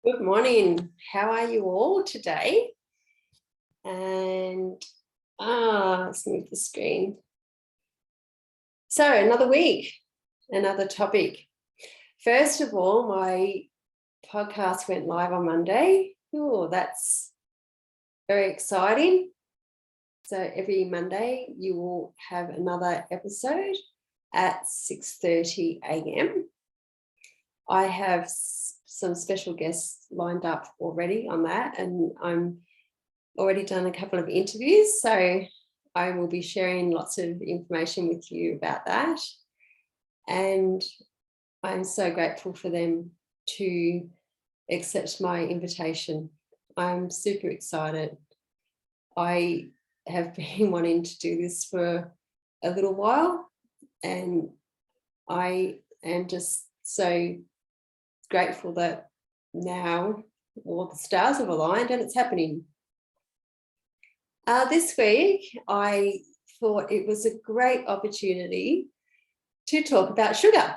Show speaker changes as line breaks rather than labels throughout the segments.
Good morning. How are you all today? And let's move the screen. So another week, another topic. First of all, my podcast went live on Monday. Oh, that's very exciting. So every Monday you will have another episode at 6:30 a.m. I have some special guests lined up already on that, and I'm already done a couple of interviews, so I will be sharing lots of information with you about that. And I'm so grateful for them to accept my invitation. I'm super excited. I have been wanting to do this for a little while, and I am just so grateful that now all the stars have aligned and it's happening. This week, I thought it was a great opportunity to talk about sugar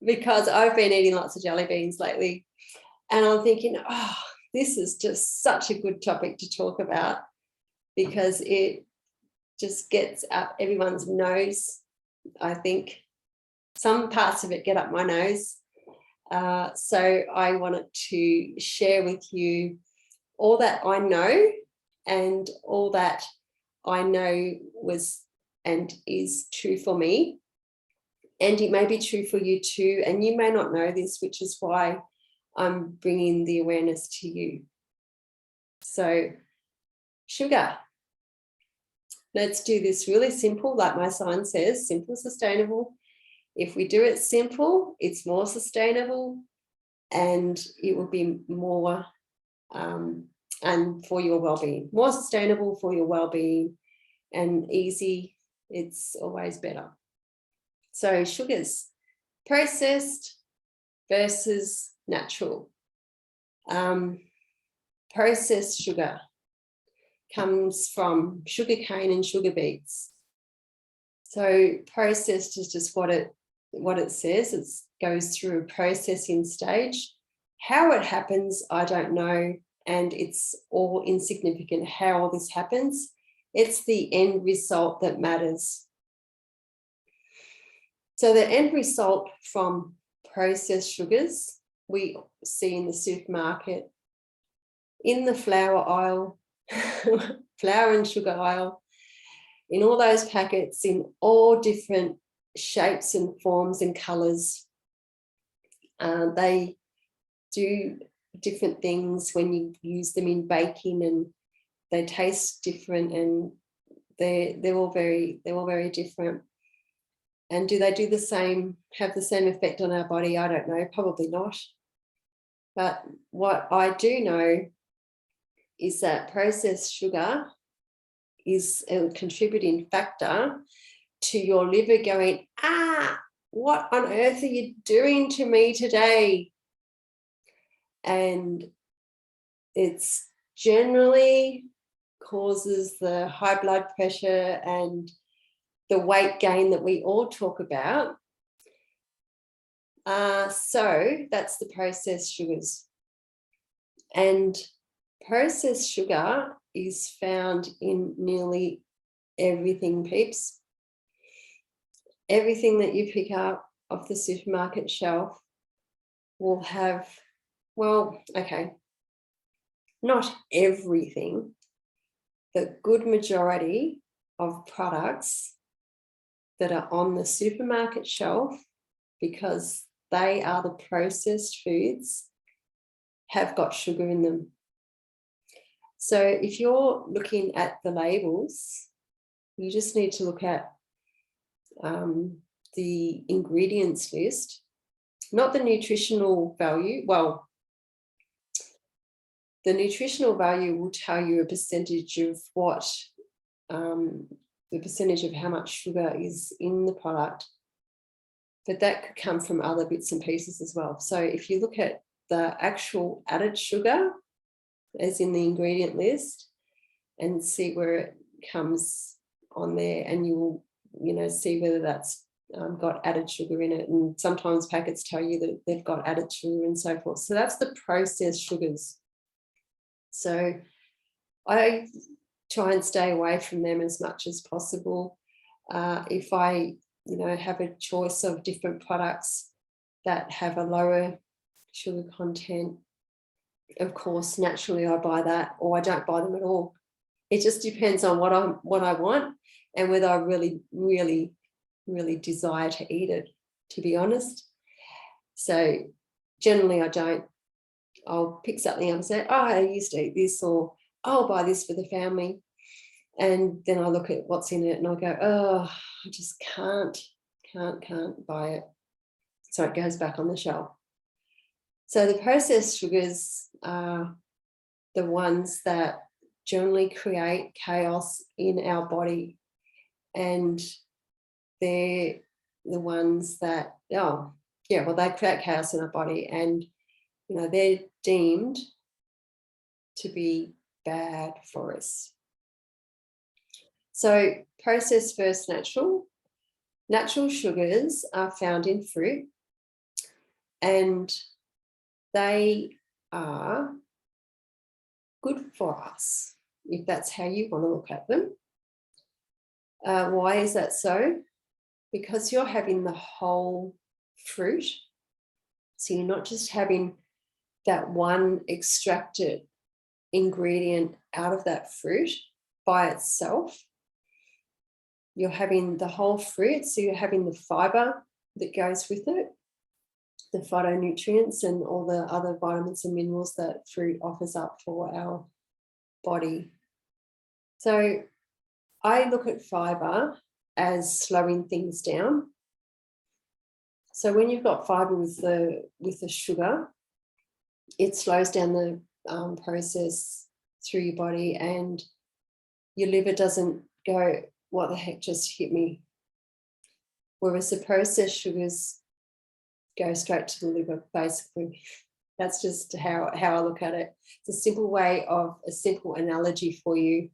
because I've been eating lots of jelly beans lately, and I'm thinking, this is just such a good topic to talk about because it just gets up everyone's nose. I think some parts of it get up my nose. So I wanted to share with you all that I know and all that I know was and is true for me. And it may be true for you too. And you may not know this, which is why I'm bringing the awareness to you. So sugar. Let's do this really simple, like my sign says, simple, sustainable. If we do it simple, it's more sustainable and it will be more and for your well-being, more sustainable for your well-being and easy. It's always better. So sugars, processed versus natural. Processed sugar comes from sugar cane and sugar beets. So processed is just what it says. It goes through a processing stage. How it happens, I don't know, and it's all insignificant how all this happens. It's the end result that matters. So the end result from processed sugars we see in the supermarket, in the flour aisle, flour and sugar aisle, in all those packets, in all different shapes and forms and colours. They do different things when you use them in baking, and they taste different, and they're all very different. And do they do the same, have the same effect on our body? I don't know, probably not. But what I do know is that processed sugar is a contributing factor to your liver going, what on earth are you doing to me today? And it's generally causes the high blood pressure and the weight gain that we all talk about. So that's the processed sugars. And processed sugar is found in nearly everything, peeps. Everything that you pick up off the supermarket shelf will have, not everything, the good majority of products that are on the supermarket shelf, because they are the processed foods, have got sugar in them. So if you're looking at the labels, you just need to look at the ingredients list, not the nutritional value. Well, the nutritional value will tell you a percentage of what, the percentage of how much sugar is in the product, but that could come from other bits and pieces as well. So if you look at the actual added sugar, as in the ingredient list, and see where it comes on there, and you will, see whether that's got added sugar in it, and sometimes packets tell you that they've got added sugar and so forth. So that's the processed sugars. So I try and stay away from them as much as possible. If I, have a choice of different products that have a lower sugar content, of course, naturally I buy that, or I don't buy them at all. It just depends on what I want and whether I really, really, really desire to eat it, to be honest. So generally I don't. I'll pick something up and say, oh, I used to eat this, or I'll buy this for the family. And then I look at what's in it and I go, oh, I just can't buy it. So it goes back on the shelf. So the processed sugars are the ones that generally create chaos in our body. And they're the ones that, they create chaos in our body, and, they're deemed to be bad for us. So processed versus natural. Natural sugars are found in fruit, and they are good for us, if that's how you want to look at them. Why is that so? Because you're having the whole fruit. So you're not just having that one extracted ingredient out of that fruit by itself. You're having the whole fruit, so you're having the fiber that goes with it, the phytonutrients and all the other vitamins and minerals that fruit offers up for our body. So I look at fiber as slowing things down. So when you've got fiber with the sugar, it slows down the process through your body, and your liver doesn't go, what the heck just hit me? Whereas the processed sugars go straight to the liver, basically. That's just how I look at it. It's a simple analogy for you,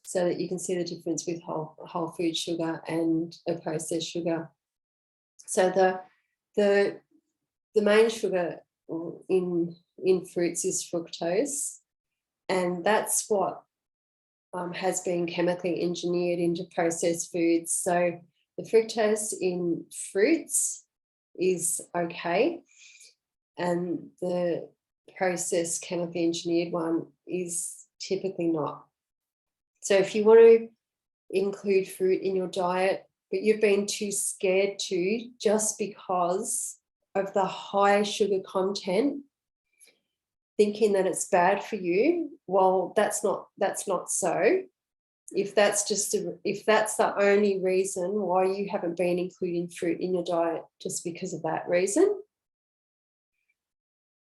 so that you can see the difference with whole food sugar and a processed sugar. So the main sugar in fruits is fructose, and that's what has been chemically engineered into processed foods. So the fructose in fruits is okay, and the processed chemically engineered one is typically not. So if you want to include fruit in your diet, but you've been too scared to, just because of the high sugar content, thinking that it's bad for you, well, that's not so. If that's the only reason why you haven't been including fruit in your diet, just because of that reason,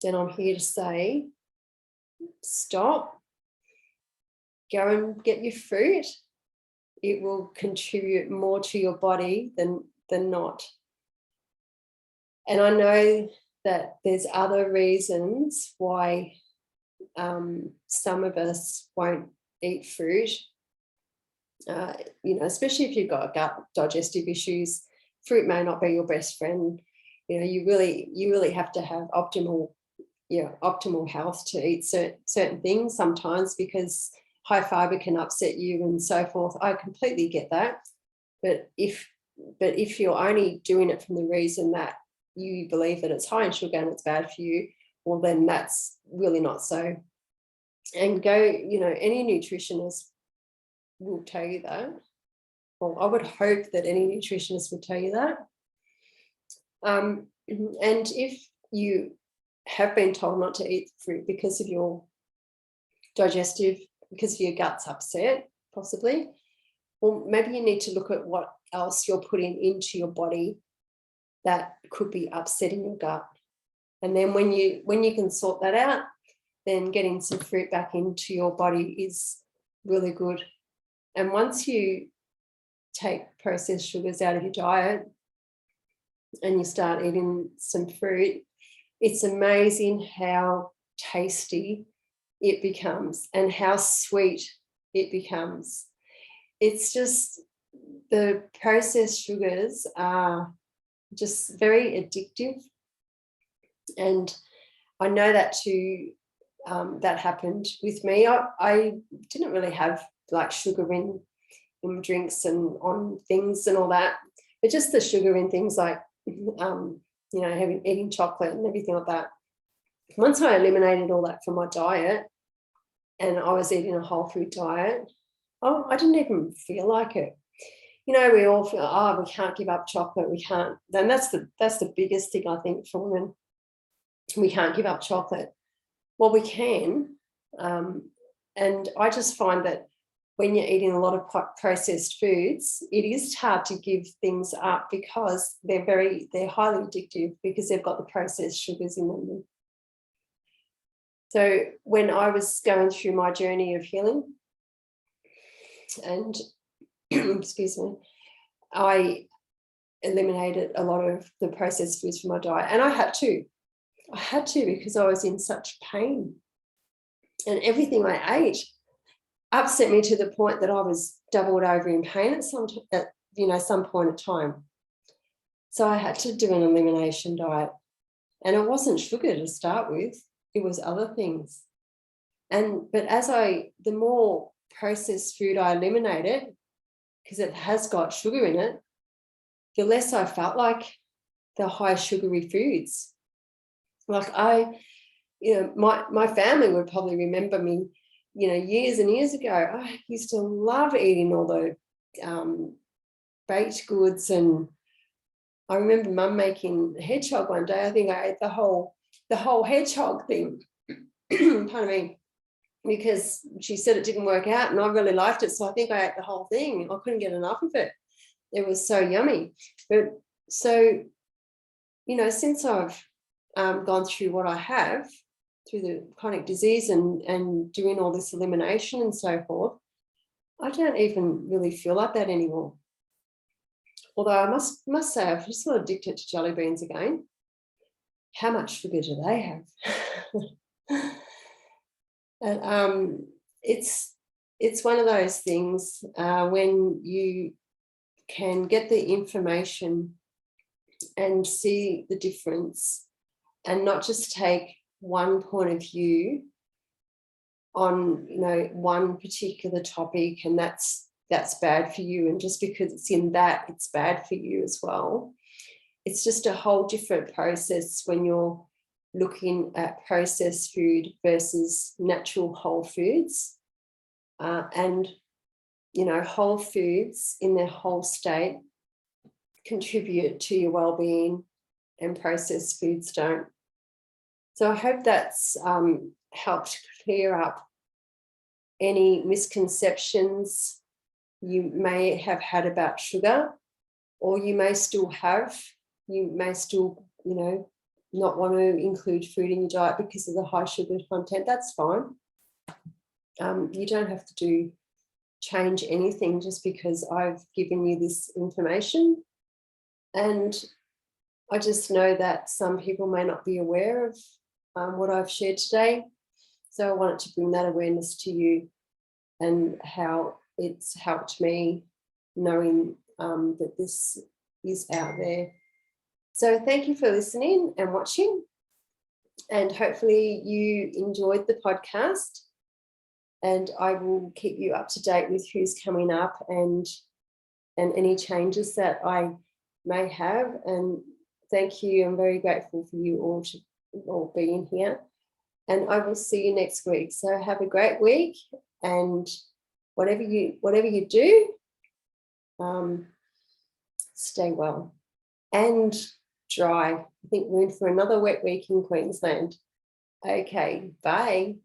then I'm here to say, stop, go and get your fruit. It will contribute more to your body than not. And I know that there's other reasons why some of us won't eat fruit. Especially if you've got gut digestive issues, fruit may not be your best friend. You really have to have optimal health to eat certain things sometimes, because high fiber can upset you and so forth. I completely get that. But if you're only doing it from the reason that you believe that it's high in sugar and it's bad for you, well, then that's really not so. And any nutritionist will tell you that. Well, I would hope that any nutritionist would tell you that. And if you have been told not to eat fruit because of your digestive, because of your gut's upset, possibly, well, maybe you need to look at what else you're putting into your body that could be upsetting your gut. And then when you can sort that out, then getting some fruit back into your body is really good. And once you take processed sugars out of your diet and you start eating some fruit, it's amazing how tasty it becomes and how sweet it becomes. It's just the processed sugars are just very addictive. And I know that too, that happened with me. I didn't really have like sugar in drinks and on things and all that, but just the sugar in things like, eating chocolate and everything like that. Once I eliminated all that from my diet and I was eating a whole food diet, I didn't even feel like it. We all feel, we can't give up chocolate. We can't. Then that's the biggest thing I think for women. We can't give up chocolate. Well, we can. And I just find that when you're eating a lot of processed foods, it is hard to give things up because they're highly addictive because they've got the processed sugars in them. So when I was going through my journey of healing and excuse me, I eliminated a lot of the processed foods from my diet. And I had to because I was in such pain. And everything I ate upset me to the point that I was doubled over in pain at some point in time. So I had to do an elimination diet. And it wasn't sugar to start with, it was other things. But the more processed food I eliminated, because it has got sugar in it, the less I felt like the high sugary foods. Like my family would probably remember me, years and years ago. I used to love eating all the baked goods, and I remember Mum making hedgehog one day. I think I ate the whole hedgehog thing. Pardon me, because she said it didn't work out, and I really liked it, so I think I ate the whole thing. I couldn't get enough of it. It was so yummy. But so, since I've gone through what I have, through the chronic disease and doing all this elimination and so forth, I don't even really feel like that anymore. Although I must say I've just got addicted to jelly beans again. How much sugar do they have? And it's one of those things when you can get the information and see the difference and not just take one point of view on one particular topic, and that's bad for you, and just because it's in that, it's bad for you as well. It's just a whole different process when you're looking at processed food versus natural whole foods. And whole foods in their whole state contribute to your well-being, and processed foods don't. So I hope that's helped clear up any misconceptions you may have had about sugar, or you may still have. You may still, not want to include food in your diet because of the high sugar content. That's fine. You don't have to change anything just because I've given you this information. And I just know that some people may not be aware of what I've shared today. So I wanted to bring that awareness to you and how it's helped me knowing that this is out there. So thank you for listening and watching, and hopefully you enjoyed the podcast, and I will keep you up to date with who's coming up and any changes that I may have. And thank you. I'm very grateful for you all being here, and I will see you next week. So have a great week, and whatever you do, stay well and dry. I think we're in for another wet week in Queensland. Okay, bye.